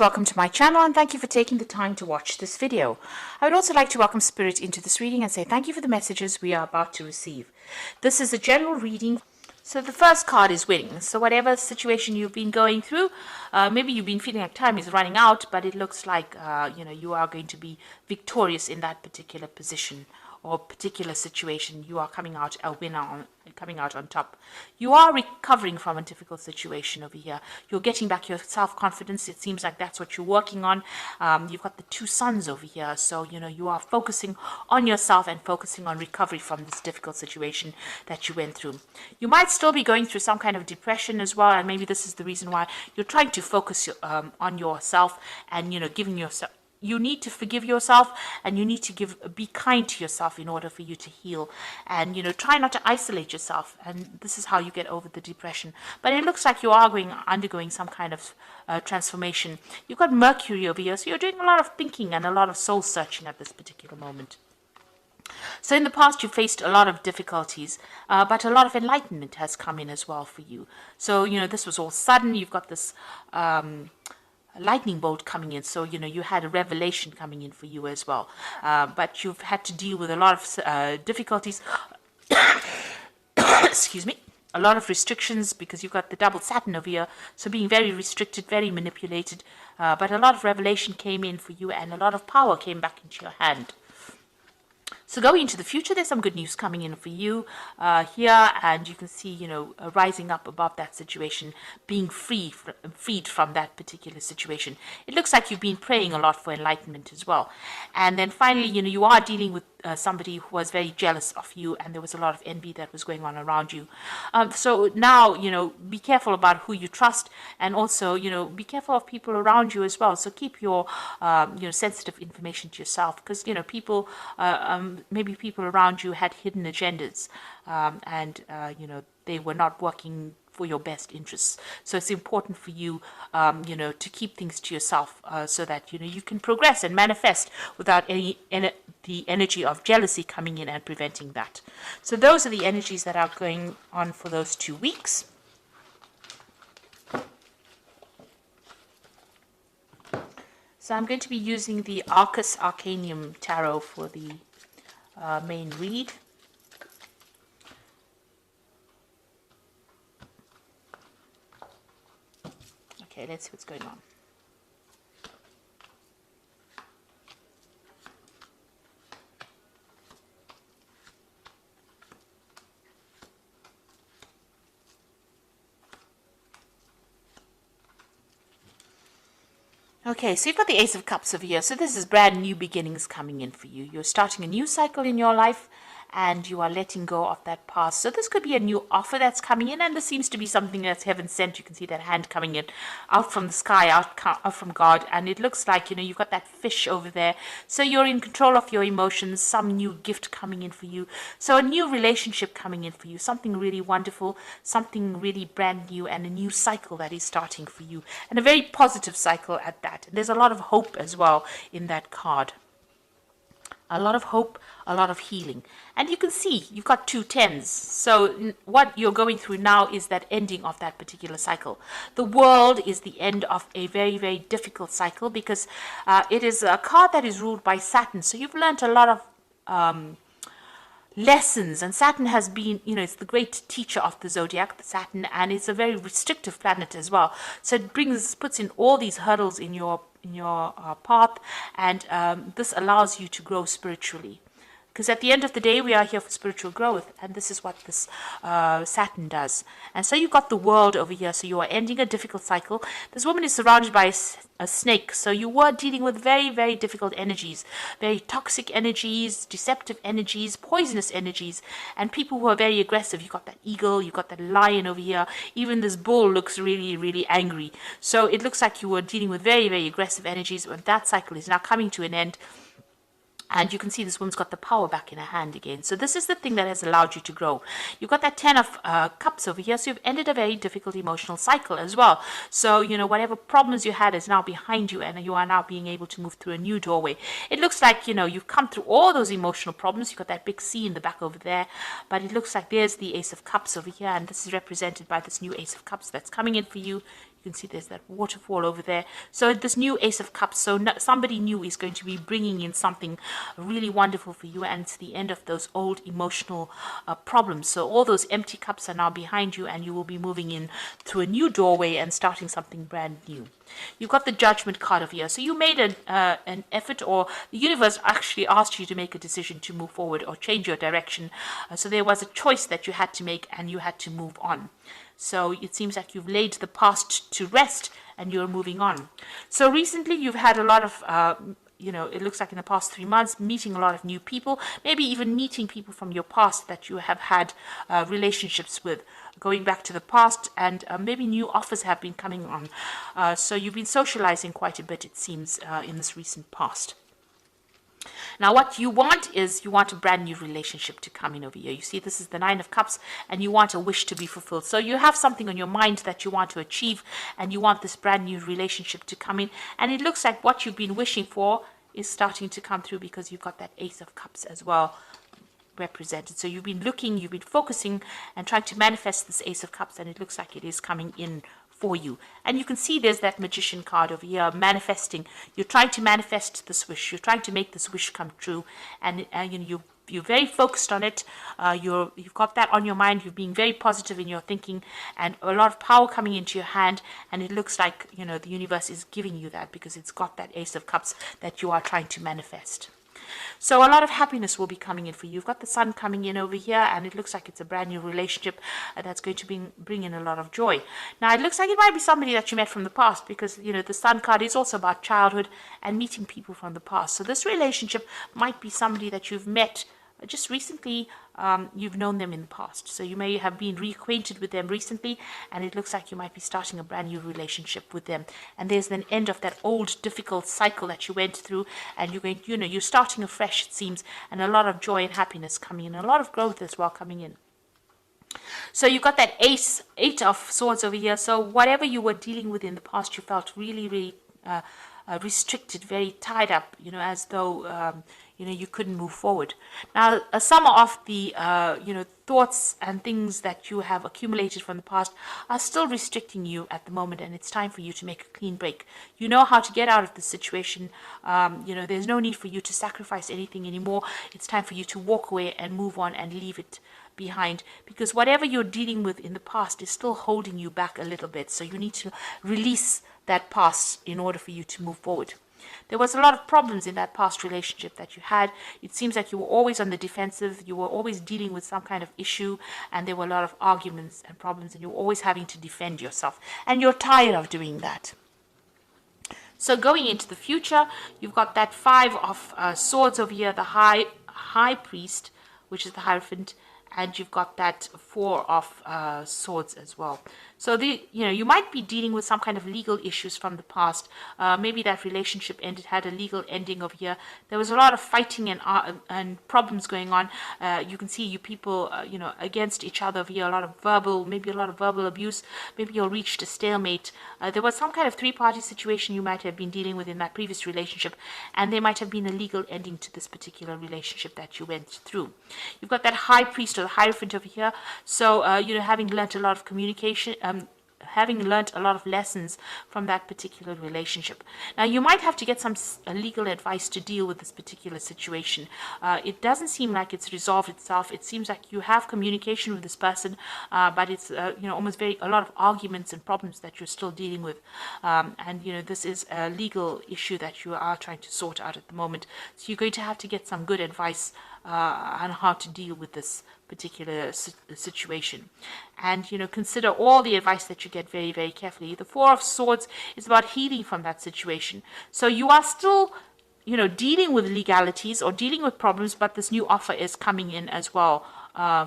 Welcome to my channel and thank you for taking the time to watch this video. I would also like to welcome Spirit into this reading and say thank you for the messages we are about to receive. This is a general reading. So the first card is winning. So whatever situation you've been going through, maybe you've been feeling like time is running out, but it looks like you are going to be victorious in that particular position or particular situation. You are coming out a winner, coming out on top. You are recovering from a difficult situation over here. You're getting back your self-confidence. It seems like that's what you're working on. You've got the two suns over here, so you are focusing on yourself and focusing on recovery from this difficult situation that you went through. You might still be going through some kind of depression as well, and maybe this is the reason why you're trying to focus on yourself and giving yourself. You need to forgive yourself, and you need to be kind to yourself in order for you to heal. And try not to isolate yourself. And this is how you get over the depression. But it looks like you are undergoing some kind of transformation. You've got Mercury over here, so you're doing a lot of thinking and a lot of soul searching at this particular moment. So in the past, you faced a lot of difficulties, but a lot of enlightenment has come in as well for you. So this was all sudden. You've got this lightning bolt coming in, so you had a revelation coming in for you as well, but you've had to deal with a lot of difficulties excuse me, a lot of restrictions, because you've got the double Saturn over here, so being very restricted, very manipulated, but a lot of revelation came in for you and a lot of power came back into your hand. So going into the future, there's some good news coming in for you here, and you can see, rising up above that situation, being freed from that particular situation. It looks like you've been praying a lot for enlightenment as well. And then finally, you are dealing with somebody who was very jealous of you, and there was a lot of envy that was going on around you. So now, be careful about who you trust, and also, be careful of people around you as well. So keep your, sensitive information to yourself, because, people, maybe people around you had hidden agendas, and they were not working for your best interests. So it's important for you, to keep things to yourself, so that you can progress and manifest without the energy of jealousy coming in and preventing that. So those are the energies that are going on for those 2 weeks. So I'm going to be using the Arcus Arcanium Tarot for the main read. Okay, let's see what's going on. Okay, so you've got the Ace of Cups over here. So this is brand new beginnings coming in for you. You're starting a new cycle in your life, and you are letting go of that past. So this could be a new offer that's coming in, and this seems to be something that's heaven sent. You can see that hand coming in out from the sky, out from God, and it looks like you've got that fish over there. So you're in control of your emotions, some new gift coming in for you. So a new relationship coming in for you, something really wonderful, something really brand new, and a new cycle that is starting for you, and a very positive cycle at that. And there's a lot of hope as well in that card. A lot of hope, a lot of healing. And you can see you've got 2 10s. So what you're going through now is that ending of that particular cycle. The world is the end of a very, very difficult cycle, because it is a card that is ruled by Saturn. So you've learned a lot of lessons, and Saturn has been, it's the great teacher of the zodiac, the Saturn, and it's a very restrictive planet as well. So it puts in all these hurdles in your path, and this allows you to grow spiritually. Because at the end of the day, we are here for spiritual growth, and this is what this Saturn does. And so you've got the world over here, so you are ending a difficult cycle. This woman is surrounded by a snake, so you were dealing with very, very difficult energies, very toxic energies, deceptive energies, poisonous energies, and people who are very aggressive. You've got that eagle, you've got that lion over here. Even this bull looks really, really angry. So it looks like you were dealing with very, very aggressive energies, but that cycle is now coming to an end. And you can see this woman's got the power back in her hand again. So this is the thing that has allowed you to grow. You've got that 10 of Cups over here. So you've ended a very difficult emotional cycle as well. So, whatever problems you had is now behind you, and you are now being able to move through a new doorway. It looks like, you've come through all those emotional problems. You've got that big C in the back over there. But it looks like there's the Ace of Cups over here. And this is represented by this new Ace of Cups that's coming in for you. You can see there's that waterfall over there. So this new Ace of Cups, so somebody new is going to be bringing in something really wonderful for you, and it's the end of those old emotional problems. So all those empty cups are now behind you, and you will be moving in through a new doorway and starting something brand new. You've got the Judgment card over here. So you made an effort, or the universe actually asked you to make a decision to move forward or change your direction. So there was a choice that you had to make, and you had to move on. So it seems like you've laid the past to rest and you're moving on. So recently you've had a lot of, it looks like in the past 3 months, meeting a lot of new people, maybe even meeting people from your past that you have had relationships with, going back to the past, and maybe new offers have been coming on. So you've been socializing quite a bit, it seems, in this recent past. Now, what you want is you want a brand new relationship to come in over here. You see, this is the Nine of Cups, and you want a wish to be fulfilled. So you have something on your mind that you want to achieve, and you want this brand new relationship to come in. And it looks like what you've been wishing for is starting to come through, because you've got that Ace of Cups as well represented. So you've been looking, you've been focusing and trying to manifest this Ace of Cups, and it looks like it is coming in for you. And you can see there's that Magician card over here, manifesting. You're trying to manifest this wish. You're trying to make this wish come true, and you're very focused on it. You've got that on your mind. You're being very positive in your thinking, and a lot of power coming into your hand. And it looks like the universe is giving you that, because it's got that Ace of Cups that you are trying to manifest. So a lot of happiness will be coming in for you. You've got the Sun coming in over here, and it looks like it's a brand new relationship that's going to bring in a lot of joy. Now, it looks like it might be somebody that you met from the past, because, the Sun card is also about childhood and meeting people from the past. So this relationship might be somebody that you've met just recently. You've known them in the past, so you may have been reacquainted with them recently, and it looks like you might be starting a brand new relationship with them. And there's an end of that old difficult cycle that you went through, and you're starting afresh, it seems, and a lot of joy and happiness coming in, a lot of growth as well coming in. So you got that Eight of Swords over here. So whatever you were dealing with in the past, you felt really, really restricted, very tied up, as though you couldn't move forward. Now, some of the thoughts and things that you have accumulated from the past are still restricting you at the moment, and it's time for you to make a clean break. You know how to get out of the situation. There's no need for you to sacrifice anything anymore. It's time for you to walk away and move on and leave it behind, because whatever you're dealing with in the past is still holding you back a little bit. So you need to release that past in order for you to move forward. There was a lot of problems in that past relationship that you had. It seems like you were always on the defensive. You were always dealing with some kind of issue, and there were a lot of arguments and problems, and you were always having to defend yourself. And you're tired of doing that. So going into the future, you've got that Five of Swords over here, the High Priest, which is the Hierophant, and you've got that Four of Swords as well. So you might be dealing with some kind of legal issues from the past. Maybe that relationship had a legal ending over here. There was a lot of fighting and problems going on. You can see you people, against each other over here. A lot of verbal abuse. Maybe you reached a stalemate. There was some kind of three-party situation you might have been dealing with in that previous relationship, and there might have been a legal ending to this particular relationship that you went through. You've got that High Priest or the Hierophant over here. So having learnt a lot of communication. Having learnt a lot of lessons from that particular relationship. Now, you might have to get some legal advice to deal with this particular situation. It doesn't seem like it's resolved itself. It seems like you have communication with this person, but it's almost a lot of arguments and problems that you're still dealing with. And this is a legal issue that you are trying to sort out at the moment. So you're going to have to get some good advice on how to deal with this particular situation, and consider all the advice that you get very, very carefully. The Four of Swords is about healing from that situation. So you are still dealing with legalities or dealing with problems, but this new offer is coming in as well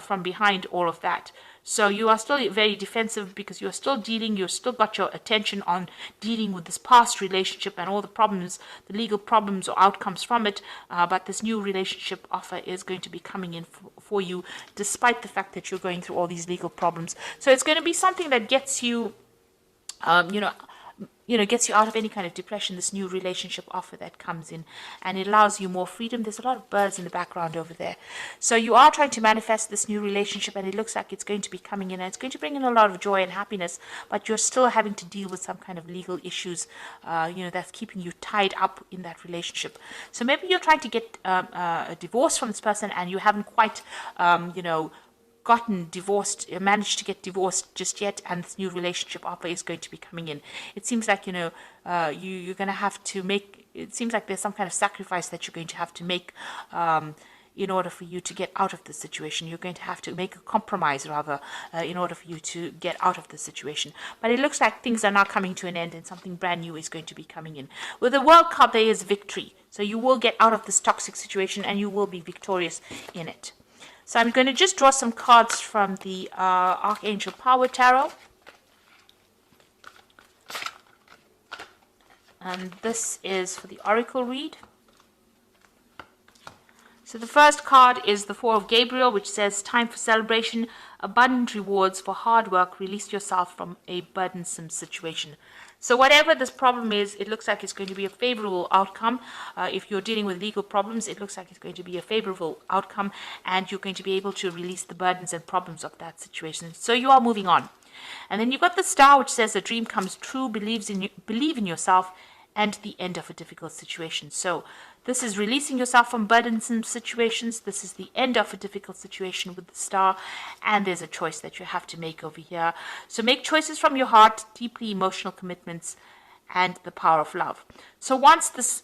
from behind all of that. So you are still very defensive, because you're still got your attention on dealing with this past relationship and all the problems, the legal problems or outcomes from it. But this new relationship offer is going to be coming in for you, despite the fact that you're going through all these legal problems. So it's going to be something that gets you, gets you out of any kind of depression, this new relationship offer that comes in, and it allows you more freedom. There's a lot of birds in the background over there. So you are trying to manifest this new relationship, and it looks like it's going to be coming in, and it's going to bring in a lot of joy and happiness, but you're still having to deal with some kind of legal issues, that's keeping you tied up in that relationship. So maybe you're trying to get a divorce from this person, and you haven't quite, gotten divorced, managed to get divorced just yet, and this new relationship offer is going to be coming in. It seems like, you're going to have to make, it seems like there's some kind of sacrifice that you're going to have to make in order for you to get out of the situation. You're going to have to make a compromise, rather, in order for you to get out of the situation. But it looks like things are now coming to an end, and something brand new is going to be coming in. With the World card, there is victory. So you will get out of this toxic situation, and you will be victorious in it. So I'm going to just draw some cards from the Archangel Power Tarot. And this is for the Oracle read. So the first card is the Four of Gabriel, which says, time for celebration, abundant rewards for hard work, release yourself from a burdensome situation. So whatever this problem is, it looks like it's going to be a favorable outcome. If you're dealing with legal problems, it looks like it's going to be a favorable outcome, and you're going to be able to release the burdens and problems of that situation. So you are moving on. And then you've got the Star, which says a dream comes true, believe in yourself, and the end of a difficult situation. So this is releasing yourself from burdensome situations. This is the end of a difficult situation with the Star, and there's a choice that you have to make over here. So make choices from your heart, deeply emotional commitments, and the power of love. So once this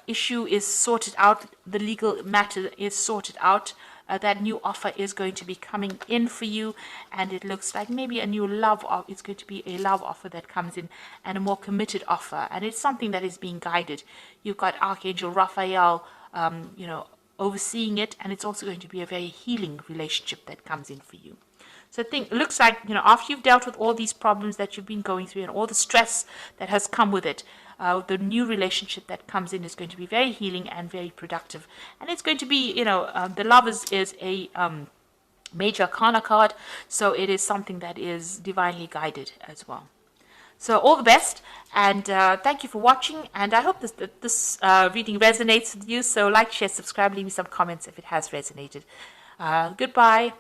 issue is sorted out, the legal matter is sorted out, that new offer is going to be coming in for you, and it looks like maybe a new love offer. It's going to be a love offer that comes in, and a more committed offer, and it's something that is being guided. You've got Archangel Raphael, overseeing it, and it's also going to be a very healing relationship that comes in for you. So it looks like, after you've dealt with all these problems that you've been going through and all the stress that has come with it, the new relationship that comes in is going to be very healing and very productive. And it's going to be, the Lovers is a major arcana card, so it is something that is divinely guided as well. So all the best, and thank you for watching, and I hope this reading resonates with you. So like, share, subscribe, leave me some comments if it has resonated. Goodbye.